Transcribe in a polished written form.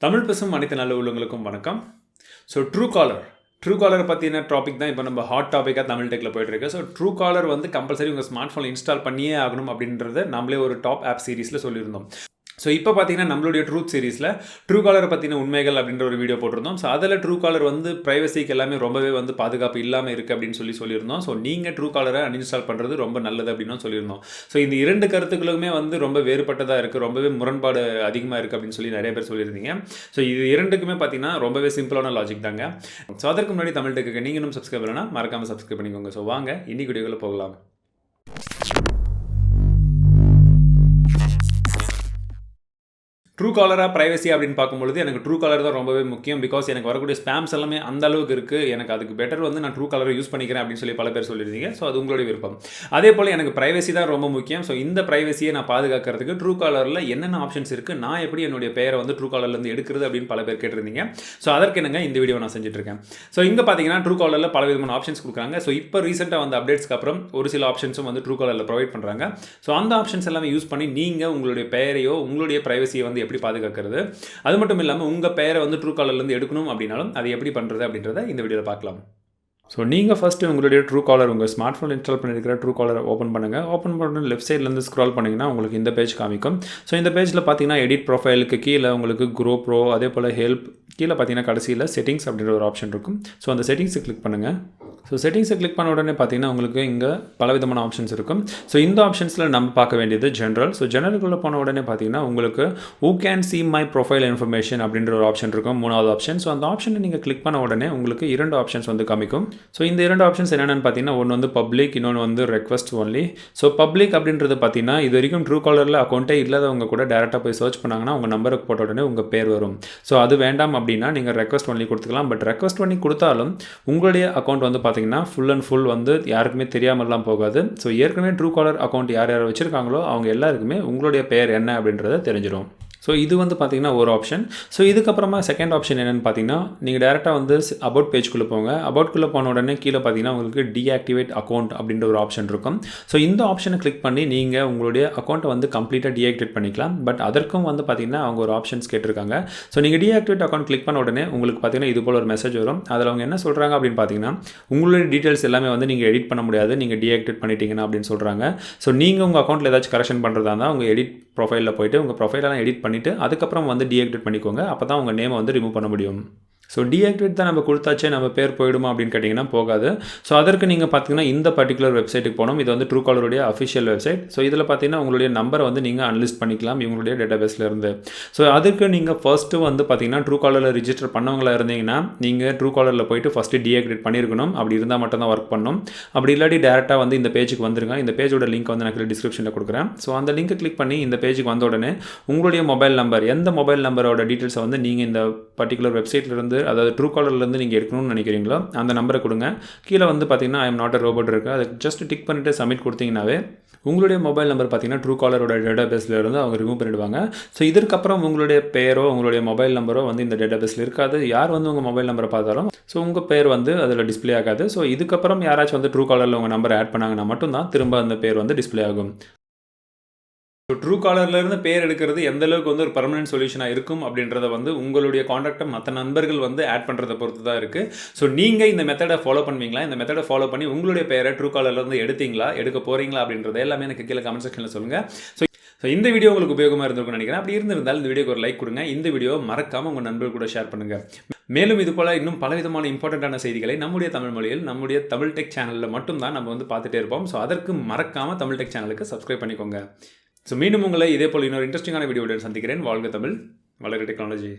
தமிழ் பேசும் அனைத்து நல்ல உள்ளவங்களுக்கும் வணக்கம். ஸோ ட்ரூ காலரை பற்றின டாபிக் தான் இப்போ நம்ம ஹாட் டாப்பிக்காக தமிழ் டெக்கில் போயிட்டுருக்கு. ஸோ ட்ரூ காலர் வந்து கம்பல்சரி உங்கள் ஸ்மார்ட் ஃபோனில் இன்ஸ்டால் பண்ணியே ஆகணும் அப்படின்றத நம்மளே ஒரு டாப் ஆப் சீரிஸில் சொல்லியிருந்தோம். ஸோ இப்போ பார்த்தீங்கன்னா நம்மளுடைய ட்ரூத் சீரிஸில் ட்ரூ காலரை பற்றின உண்மைகள் அப்படின்ற ஒரு வீடியோ போட்டிருந்தோம். ஸோ அதில் ட்ரூ காலர் வந்து ப்ரைவசிக்கு எல்லாமே ரொம்பவே வந்து பாதுகாப்பு இல்லாமல் இருக்குது அப்படின்னு சொல்லியிருந்தோம். ஸோ நீங்கள் ட்ரூ காலரை அன்இன்ஸ்டால் பண்ணுறது ரொம்ப நல்லது அப்படின்னு சொல்லியிருந்தோம். ஸோ இந்த இரண்டு கருத்துக்களுமே வந்து ரொம்ப வேறுபட்டதாக இருக்குது, ரொம்பவே முரண்பாடு அதிகமாக இருக்குது அப்படின்னு சொல்லி நிறைய பேர் சொல்லியிருந்தீங்க. ஸோ இது இரண்டுக்குமே பார்த்தீங்கன்னா ரொம்பவே சிம்பிளான லாஜிக் தாங்க. ஸோ அதற்கு முன்னாடி தமிழ் டெக்குக்கு நீங்கள் இன்னும் சப்ஸ்கிரைப் பண்ணலன்னா மறக்காமல் சப்ஸ்கிரைப் பண்ணிக்கோங்க. ஸோ வாங்க இன்னைக்கு வீடியோக்குள்ள போகலாம். ட்ரூ காலராக ப்ரைவசி அப்படின்னு பார்க்கும்பொழுது எனக்கு ட்ரூ காலர் தான் ரொம்பவே முக்கியம். பிகாஸ் எனக்கு வரக்கூடிய ஸ்பேம்ஸ் எல்லாமே அந்த அளவுக்கு இருக்குது. எனக்கு அதுக்கு பெட்டர் வந்து நான் ட்ரூ காலரை யூஸ் பண்ணிக்கிறேன் அப்படின்னு சொல்லி பல பேர் சொல்லியிருந்தீங்க. ஸோ அது உங்களுடைய விருப்பம். அதே போல் எனக்கு ப்ரைவசி தான் ரொம்ப முக்கியம். ஸோ இந்த ப்ரைவசியை நான் பாதுகாக்கிறதுக்கு ட்ரூ காலரில் என்னென்ன ஆப்ஷன்ஸ் இருக்குது, நான் எப்படி என்னுடைய பெயரை வந்து ட்ரூ காலர்லேருந்து எடுக்கிறது அப்படின்னு பல பேர் கேட்டிருந்தீங்க. ஸோ அதற்கு என்னங்க இந்த வீடியோ நான் செஞ்சுட்ருக்கேன். ஸோ இங்கே பார்த்தீங்கன்னா ட்ரூ காலரில் பல விதமான ஆப்ஷன்ஸ் கொடுக்குறாங்க. ஸோ இப்போ ரீசெண்டாக வந்து அப்டேட்ஸ்க்கு அப்புறம் ஒரு சில ஆப்ஷன்ஸும் வந்து ட்ரூ காலரில் ப்ரொவைட் பண்ணுறாங்க. ஸோ அந்த ஆப்ஷன்ஸ் எல்லாமே யூஸ் பண்ணி நீங்கள் உங்களுடைய பெயரையோ உங்களுடைய ப்ரைவசியை வந்து எப்படி பாதுகாக்கிறது, அது மட்டும் இல்லாமல் உங்கள் பெயரை வந்து ட்ரூ காலர்லேருந்து எடுக்கணும் அப்படின்னாலும் அதை எப்படி பண்ணுறது அப்படின்றத இந்த வீடியோவில் பார்க்கலாம். ஸோ நீங்கள் ஃபஸ்ட்டு உங்களுடைய ட்ரூ காலர் உங்கள் ஸ்மார்ட் ஃபோன் இன்ஸ்டால் பண்ணியிருக்கிற ட்ரூ காலரை ஓப்பன் பண்ணுங்கள். ஓப்பன் பண்ண லெஃப்ட் சைட்லேருந்து ஸ்க்ரால் பண்ணிங்கன்னா உங்களுக்கு இந்த பேஜ் காமிக்கும். ஸோ இந்த பேஜில் பார்த்தீங்கன்னா எடிட் ப்ரொஃபைலுக்கு கீழே உங்களுக்கு க்ரோ ப்ரோ, அதே போல் ஹெல்ப், கீழே பார்த்தீங்கன்னா கடைசியில் செட்டிங்ஸ் அப்படின்ற ஒரு ஆப்ஷன் இருக்கும். ஸோ அந்த செட்டிங்ஸை கிளிக் பண்ணுங்கள். ஸோ செட்டிங்ஸை கிளிக் பண்ண உடனே பார்த்தீங்கன்னா உங்களுக்கு இங்கே பலவிதமான ஆப்ஷன்ஸ் இருக்கும். ஸோ இந்த ஆப்ஷன்ஸில் நம்ம பார்க்க வேண்டியது ஜென்ரல். ஸோ ஜெனரலுக்குள்ளே போன உடனே பார்த்தீங்கன்னா உங்களுக்கு who can see my profile information அப்படின்ற ஒரு ஆப்ஷன் இருக்கும், மூணாவது ஆப்ஷன். ஸோ அந்த ஆப்ஷனை நீங்கள் கிளிக் பண்ண உடனே உங்களுக்கு இரண்டு ஆப்ஷன்ஸ் வந்து காமிக்கும். ஸோ இந்த இரண்டு ஆப்ஷன்ஸ் என்னென்னு பார்த்தீங்கன்னா ஒன்று வந்து பப்ளிக், இன்னொன்று வந்து ரெக்வஸ்ட் ஒன்லி. ஸோ பப்ளிக் அப்படின்றது பார்த்தீங்கன்னா இது வரைக்கும் ட்ரூ காலரில் அக்கௌண்ட்டே இல்லாதவங்க கூட டேரெக்டாக போய் சர்ச் பண்ணாங்கன்னா உங்கள் நம்பருக்கு போட்ட உடனே உங்கள் பேர் வரும். ஸோ அது வேண்டாம் அப்படின்னா நீங்கள் ரெக்வஸ்ட் ஒன்லி கொடுத்துக்கலாம். பட் ரெக்வஸ்ட் ஒன்லி கொடுத்தாலும் உங்களுடைய அக்கௌண்ட் வந்து பார்த்தீங்கன்னா ஃபுல் அண்ட் ஃபுல் வந்து யாருக்குமே தெரியாமலாம் போகாது. ஸோ ஏற்கனவே ட்ரூ காலர் அக்கௌண்ட் யார் யார் வச்சுருக்காங்களோ அவங்க எல்லாருக்குமே உங்களுடைய பெயர் என்ன அப்படின்றத தெரிஞ்சிடும். ஸோ இது வந்து பார்த்தீங்கன்னா ஒரு ஆப்ஷன். ஸோ இதுக்கப்புறமா செகண்ட் ஆப்ஷன் என்னென்னு பார்த்தீங்கன்னா நீங்கள் டேரெக்டாக வந்து அபவுட் பேஜ்குள்ளே போங்க. அபவுட்குள்ளே போன உடனே கீழே பார்த்தீங்கன்னா உங்களுக்கு டீஆக்டிவேட் அக்கௌண்ட் அப்படின்ற ஒரு ஆப்ஷன் இருக்கும். ஸோ இந்த ஆப்ஷனை கிளிக் பண்ணி நீங்கள் உங்களுடைய அக்கௌண்ட்டை வந்து கம்ப்ளீட்டாக டீஆக்டிவேட் பண்ணிக்கலாம். பட் அதற்கும் வந்து பார்த்தீங்கன்னா அவங்க ஒரு ஆப்ஷன்ஸ் கேட்டிருக்காங்க. ஸோ நீங்கள் டீஆக்டிவேட் அக்கௌண்ட் கிளிக் பண்ண உடனே உங்களுக்கு பார்த்தீங்கன்னா இது போல் ஒரு மெசேஜ் வரும். அதில் அவங்க என்ன சொல்கிறாங்க அப்படின்னு பார்த்தீங்கன்னா உங்களுடைய டீட்டெயில்ஸ் எல்லாமே வந்து நீங்கள் எடிட் பண்ண முடியாது, நீங்கள் டீஆக்டிவேட் பண்ணிட்டீங்கன்னா அப்படின்னு சொல்கிறாங்க. ஸோ நீங்கள் உங்கள் அக்கௌண்ட்டில் ஏதாச்சும் கரெக்ஷன் பண்ணுறதா இருந்தால் உங்கள் எடிட் ப்ரொஃபைலில் போய்ட்டு உங்கள் ப்ரொஃபைலெல்லாம் எடிட் பண்ணிவிட்டு அதுக்கப்புறம் வந்து டீஆக்டிவேட் பண்ணிக்கோங்க. அப்போ தான் உங்கள் நேமை வந்து ரிமூவ் பண்ண முடியும். ஸோ டீஆக்டிவேட் தான் நம்ம கொடுத்தாச்சே நம்ம பேர் போயிடுமா அப்படின்னு கேட்டிங்கன்னா போகாது. ஸோ அதற்கு நீங்கள் பார்த்தீங்கன்னா இந்த பர்டிகுலர் வெப்சைட்டுக்கு போகணும். இது வந்து ட்ரூ காலருடைய அஃபிஷியல் வெப்சைட். ஸோ இதில் பார்த்தீங்கன்னா உங்களுடைய நம்பரை வந்து நீங்கள் அன்லிஸ்ட் பண்ணிக்கலாம் இவங்களுடைய டேட்டாபேஸ்லேருந்து. ஸோ அதுக்கு நீங்கள் ஃபஸ்ட்டு வந்து பார்த்தீங்கன்னா ட்ரூ காலரில் ரிஜிஸ்டர் பண்ணவங்களா இருந்தீங்கன்னா நீங்கள் ட்ரூ காலரில் போய்ட்டு ஃபஸ்ட்டு டீஆக்டிவேட் பண்ணியிருக்கணும். அப்படி இருந்தால் மட்டும்தான் ஒர்க் பண்ணணும். அப்படி இல்லாட்டி டேரெக்டாக வந்து இந்த பேஜுக்கு வந்துருங்க. இந்த பேஜோட லிங்க் வந்து நான் டிஸ்கிரிப்ஷனில் கொடுக்குறேன். ஸோ அந்த லிங்க்கை கிளிக் பண்ணி இந்த பேஜுக்கு வந்த உடனே உங்களுடைய மொபைல் நம்பர், எந்த மொபைல் நம்பரோட டீட்டெயில்ஸை வந்து நீங்கள் இந்த பர்டிகுலர் வெப்சைட்லேருந்து அதாவது ட்ரூ காலர்லேருந்து நீங்கள் எடுக்கணும்னு நினைக்கிறீங்களோ அந்த நம்பரை கொடுங்க. கீழே வந்து பார்த்தீங்கன்னா I am not a robot இருக்குது, அதை ஜஸ்ட் டிக் பண்ணிவிட்டு சப்மிட் கொடுத்தீங்கன்னாவே உங்களுடைய மொபைல் நம்பர் பார்த்தீங்கன்னா ட்ரூ காலரோட டேட்டாபேஸில் இருந்து அவங்க ரிமூவ் பண்ணிவிடுவாங்க. ஸோ இதற்கப்புறம் உங்களுடைய பெயரோ உங்களுடைய மொபைல் நம்பரோ வந்து இந்த டேட்டாபேஸில் இருக்காது. யார் வந்து உங்கள் மொபைல் நம்பரை பார்த்தாலும் ஸோ உங்கள் பேர் வந்து அதில் டிஸ்பிளே ஆகாது. ஸோ இதுக்கப்புறம் யாராச்சும் வந்து ட்ரூ காலரில் உங்கள் நம்பரை ஆட் பண்ணாங்கன்னா மட்டும்தான் திரும்ப அந்த பேர் வந்து டிஸ்பிளே ஆகும். ஸோ ட்ரூ காலர்லேருந்து பேர் எடுக்கிறது எந்த அளவுக்கு வந்து ஒரு பர்மனெண்ட் சொல்யூஷனாக இருக்கும் அப்படின்றத வந்து உங்களுடைய காண்டாக்டை மற்ற நண்பர்கள் வந்து ஆட் பண்ணுறதை பொறுத்து தான் இருக்குது. ஸோ நீங்கள் இந்த மெத்தடை ஃபாலோ பண்ணுவீங்களா, இந்த மெத்தடை ஃபாலோ பண்ணி உங்களுடைய பேரை ட்ரூ காலர்லேருந்து எடுக்க போகிறீங்களா அப்படின்றத எல்லாமே எனக்கு கீழே கமெண்ட் செக்ஷனில் சொல்லுங்கள். ஸோ இந்த வீடியோ உங்களுக்கு உபயோகமாக இருந்திருக்கும்னு நினைக்கிறேன். அப்படி இருந்திருந்தால் இந்த வீடியோக்கு ஒரு லைக் கொடுங்க. இந்த வீடியோ மறக்காமல் உங்கள் நண்பர்கள் கூட ஷேர் பண்ணுங்கள். மேலும் இது போல் இன்னும் பலவிதமான இம்பார்ட்டண்ட்டான செய்திகளை நம்முடைய தமிழ் மொழியில் நம்முடைய தமிழ் டெக் சேனலில் மட்டும்தான் நம்ம வந்து பார்த்துட்டே இருப்போம். ஸோ அதற்கு மறக்காமல் தமிழ் டெக் சேனலுக்கு சப்ஸ்கிரைப் பண்ணிக்கோங்க. ஸோ மீண்டும் உங்களை இதே போல் இன்னொரு இன்ட்ரெஸ்டிங்கான வீடியோவுடன் சந்திக்கிறேன். வாழ்க தமிழ், வளர்க டெக்னாலஜி.